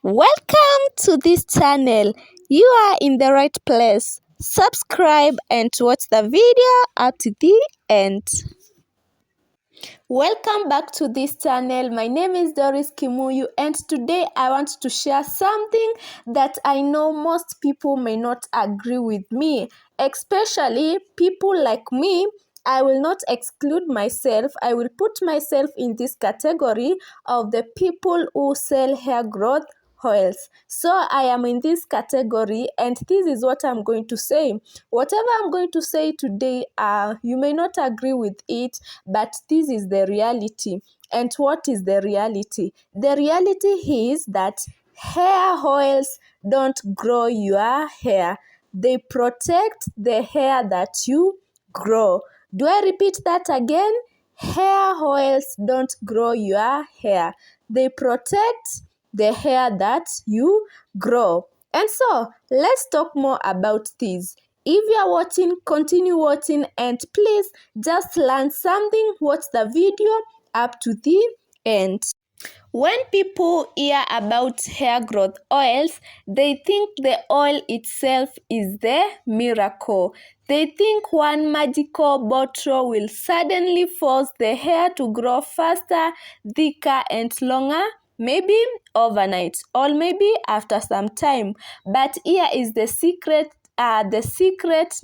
Welcome to this channel. You are in the right place. Subscribe and watch the video up to the end. Welcome back to this channel. My name is Doris Kimuyu, and today I want to share something that I know most people may not agree with me, especially people like me. I will not exclude myself. I will put myself in this category of the people who sell hair growth oils. So I am in this category, and this is what I'm going to say. Whatever I'm going to say today, you may not agree with it, but this is the reality. And what is the reality? The reality is that hair oils don't grow your hair. They protect the hair that you grow. Do I repeat that again? Hair oils don't grow your hair. They protect the hair that you grow. And so, let's talk more about this. If you are watching, continue watching, and please just learn something. Watch the video up to the end. When people hear about hair growth oils, they think the oil itself is the miracle. They think one magical bottle will suddenly force the hair to grow faster, thicker, and longer. Maybe overnight, or maybe after some time. But here is the secret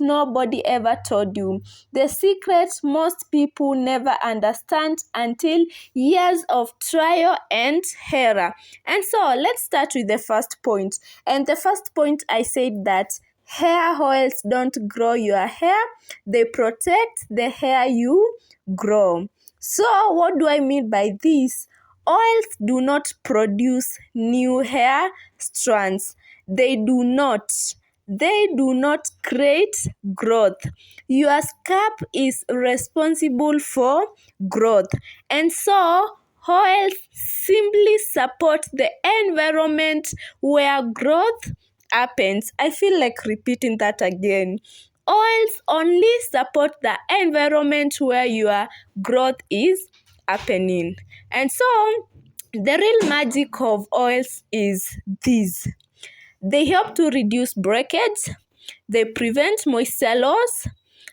nobody ever told you. The secret most people never understand until years of trial and error. And so let's start with the first point. And the first point, I said that hair oils don't grow your hair, they protect the hair you grow. So what do I mean by this? Oils do not produce new hair strands. They do not. They do not create growth. Your scalp is responsible for growth. And so, oils simply support the environment where growth happens. I feel like repeating that again. Oils only support the environment where your growth is happening. And so, the real magic of oils is this. They help to reduce breakage, they prevent moisture loss,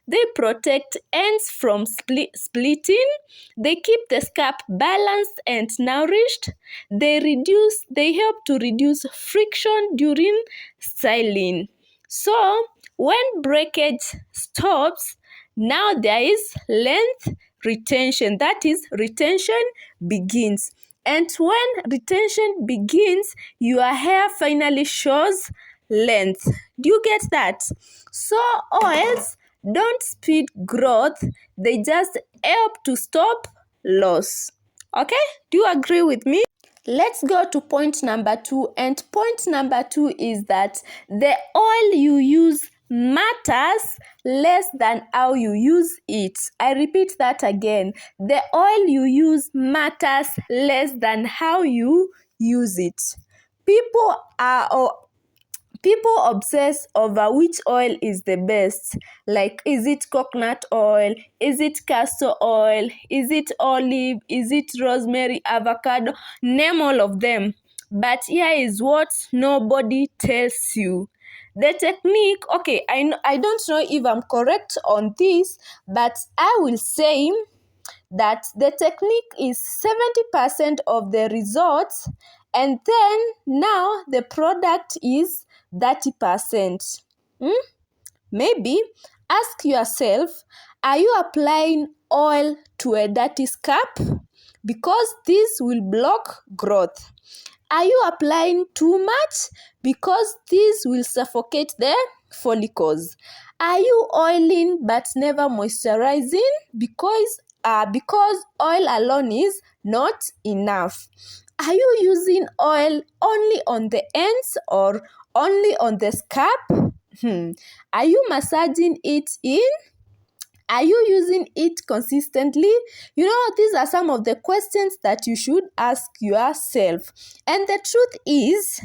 they protect ends from splitting, they keep the scalp balanced and nourished, they help to reduce friction during styling. So, when breakage stops, now there is length retention. That is, retention begins. And when retention begins, your hair finally shows length. Do you get that? So oils don't speed growth, they just help to stop loss. Okay? Do you agree with me? Let's go to point number 2. And point number 2 is that the oil you use matters less than how you use it. I repeat that again. The oil you use matters less than how you use it. People obsess over which oil is the best. Like, is it coconut oil? Is it castor oil? Is it olive? Is it rosemary, avocado? Name all of them. But here is what nobody tells you. The technique, okay, I don't know if I'm correct on this, but I will say that the technique is 70% of the results, and then now the product is 30%. Maybe ask yourself, are you applying oil to a dirty scalp? Because this will block growth. Are you applying too much? Because this will suffocate the follicles. Are you oiling but never moisturizing? Because oil alone is not enough. Are you using oil only on the ends or only on the scalp? Are you massaging it in? Are you using it consistently? These are some of the questions that you should ask yourself. And the truth is,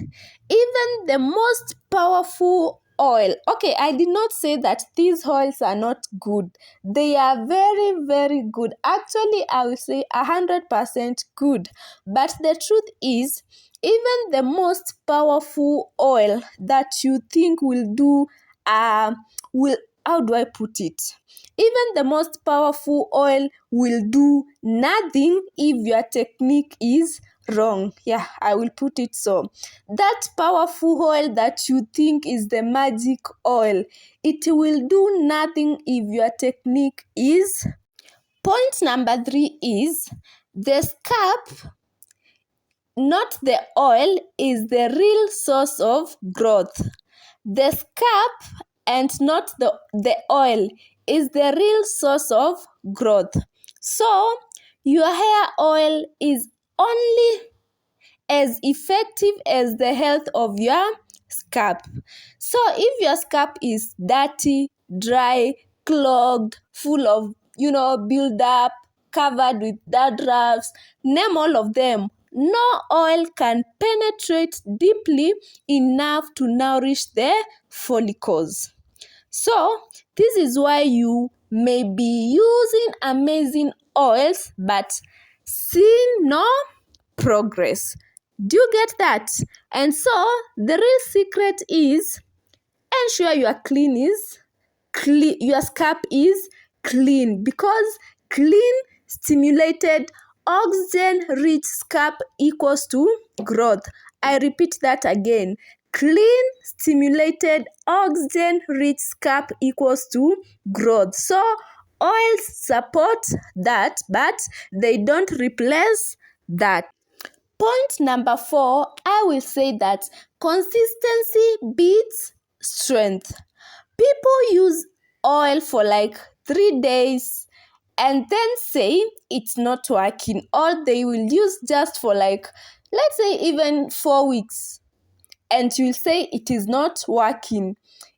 even the most powerful oil, okay, I did not say that these oils are not good. They are very, very good. Actually, I will say 100% good. But the truth is, Even the most powerful oil that you think will how do I put it? Even the most powerful oil will do nothing if your technique is wrong. Yeah, I will put it so. That powerful oil that you think is the magic oil, it will do nothing if your technique is. Point number 3 is the scalp, not the oil, is the real source of growth. The scalp and not the oil is the real source of growth. So, your hair oil is only as effective as the health of your scalp. So if your scalp is dirty, dry, clogged, full of, build up, covered with dandruffs, name all of them, no oil can penetrate deeply enough to nourish the follicles. So, this is why you may be using amazing oils but see no progress. Do you get that? And so, the real secret is ensure your scalp is clean, because clean, stimulated, oxygen-rich scalp equals to growth. I repeat that again. Clean, stimulated, oxygen-rich scalp equals to growth. So, oils support that, but they don't replace that. Point number 4, I will say that consistency beats strength. People use oil for like 3 days and then say it's not working, or they will use just for like, let's say, even 4 weeks, and you'll say it is not working.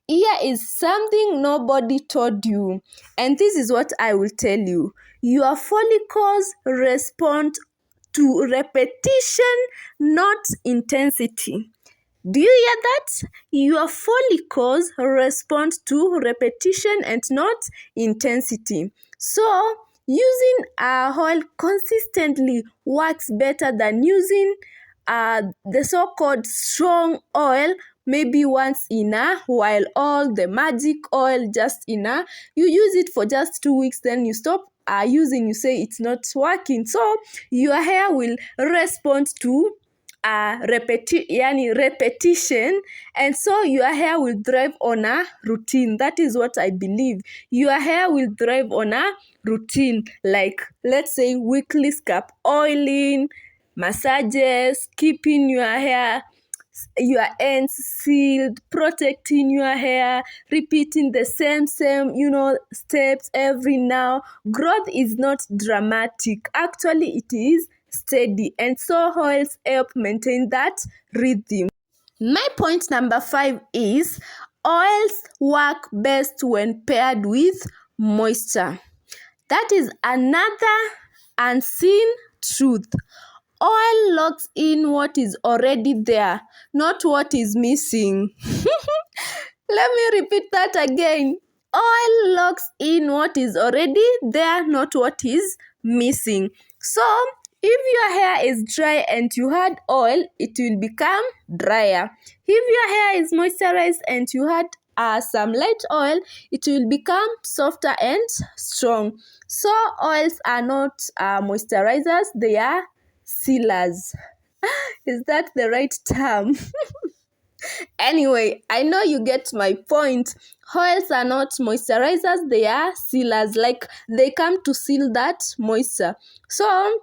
Here is something nobody told you, and this is what I will tell you. Your follicles respond to repetition, not intensity. Do you hear that? Your follicles respond to repetition and not intensity. So, using oil consistently works better than using the so-called strong oil maybe once in a while, or the magic oil just you use it for just 2 weeks, then you stop using, you say it's not working. So your hair will respond to repetition, and so your hair will thrive on a routine. That is what I believe. Your hair will thrive on a routine, like let's say weekly scalp oiling, massages, keeping your ends sealed, protecting your hair, repeating the same steps every now. Growth is not dramatic. Actually, it is steady, and so oils help maintain that rhythm. My point number 5 is oils work best when paired with moisture. That is another unseen truth. Oil locks in what is already there, not what is missing. Let me repeat that again. Oil locks in what is already there, not what is missing. So, if your hair is dry and you add oil, it will become drier. If your hair is moisturized and you add some light oil, it will become softer and strong. So, oils are not moisturizers, they are sealers. Is that the right term? Anyway, I know you get my point. Oils are not moisturizers, they are sealers. Like, they come to seal that moisture. So,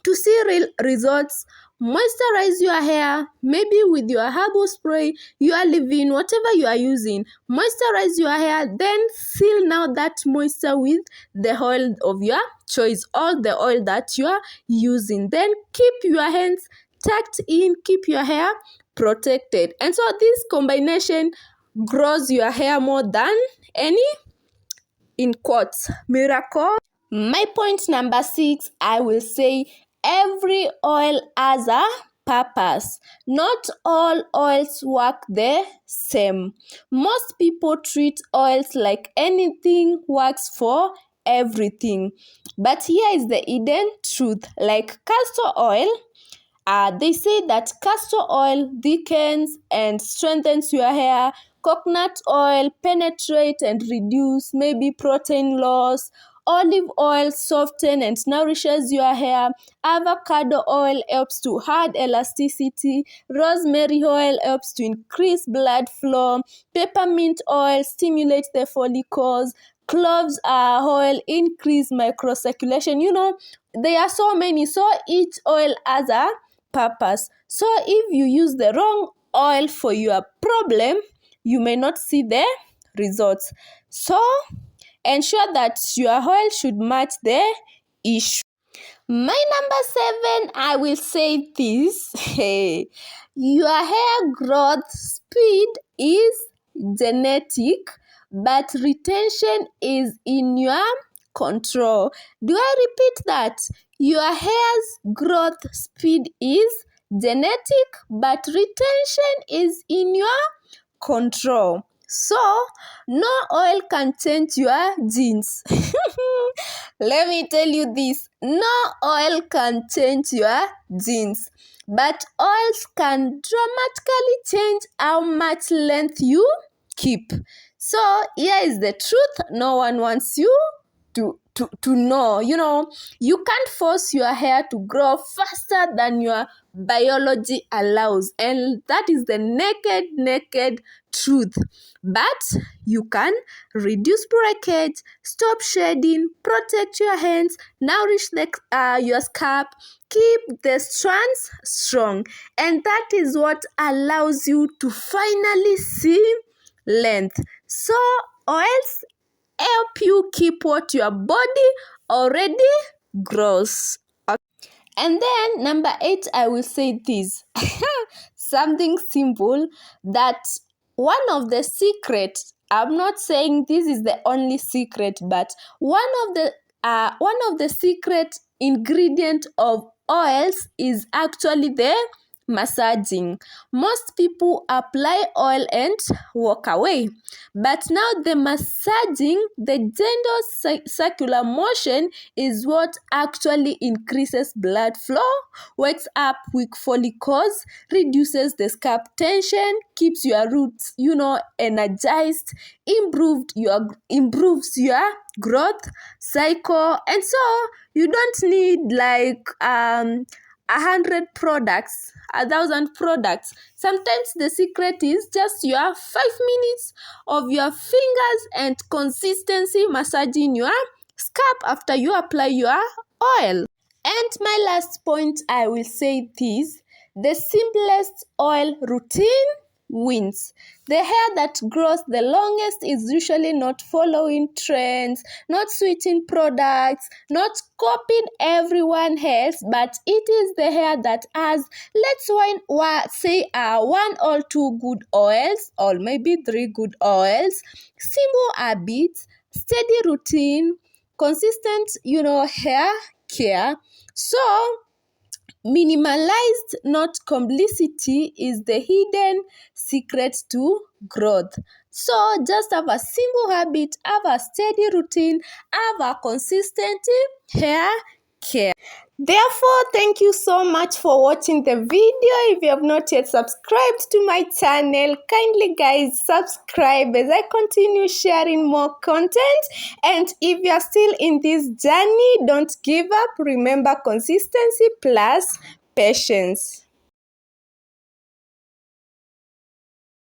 to see real results, moisturize your hair, maybe with your herbal spray, your leave-in, whatever you are using. Moisturize your hair, then seal now that moisture with the oil of your choice, or the oil that you are using. Then keep your hands tucked in, keep your hair protected. And so this combination grows your hair more than any, in quotes, miracle. My point number 6, I will say every oil has a purpose. Not all oils work the same. Most people treat oils like anything works for everything. But here is the hidden truth. Like castor oil, They say that castor oil thickens and strengthens your hair. Coconut oil penetrate and reduce maybe protein loss. Olive oil soften and nourishes your hair. Avocado oil helps to add elasticity. Rosemary oil helps to increase blood flow. Peppermint oil stimulates the follicles. Cloves oil increase microcirculation. There are so many, so each oil has a purpose. So if you use the wrong oil for your problem, you may not see the results. So ensure that your oil should match the issue. My number 7, I will say this. Hey, your hair growth speed is genetic, but retention is in your control. Do I repeat that? Your hair's growth speed is genetic, but retention is in your control. So, no oil can change your genes. Let me tell you this, no oil can change your genes, but oils can dramatically change how much length you keep. So here is the truth no one wants you to know. You can't force your hair to grow faster than your biology allows, and that is the naked truth. But you can reduce breakage, stop shedding, protect your hands, nourish your scalp, keep the strands strong, and that is what allows you to finally see length. So oils help you keep what your body already grows. And then number 8, I will say this. Something simple, that one of the secrets, I'm not saying this is the only secret, but one of the secret ingredient of oils is actually the massaging. Most people apply oil and walk away, but now the massaging, the gentle circular motion, is what actually increases blood flow, wakes up weak follicles, reduces the scalp tension, keeps your roots energized, improves your growth cycle. And so you don't need like 100 products, 1,000 products. Sometimes the secret is just your 5 minutes of your fingers and consistency massaging your scalp after you apply your oil. And my last point, I will say this: the simplest oil routine wins. The hair that grows the longest is usually not following trends, not switching products, not copying everyone else, but it is the hair that has, say, one or two good oils, or maybe 3 good oils, simple habits, steady routine, consistent, hair care. So minimalized, not complicity, is the hidden secret to growth. So just have a simple habit, have a steady routine, have a consistent hair care. Therefore, thank you so much for watching the video. If you have not yet subscribed to my channel, kindly guys subscribe as I continue sharing more content. And if you are still in this journey, don't give up. Remember, consistency plus patience.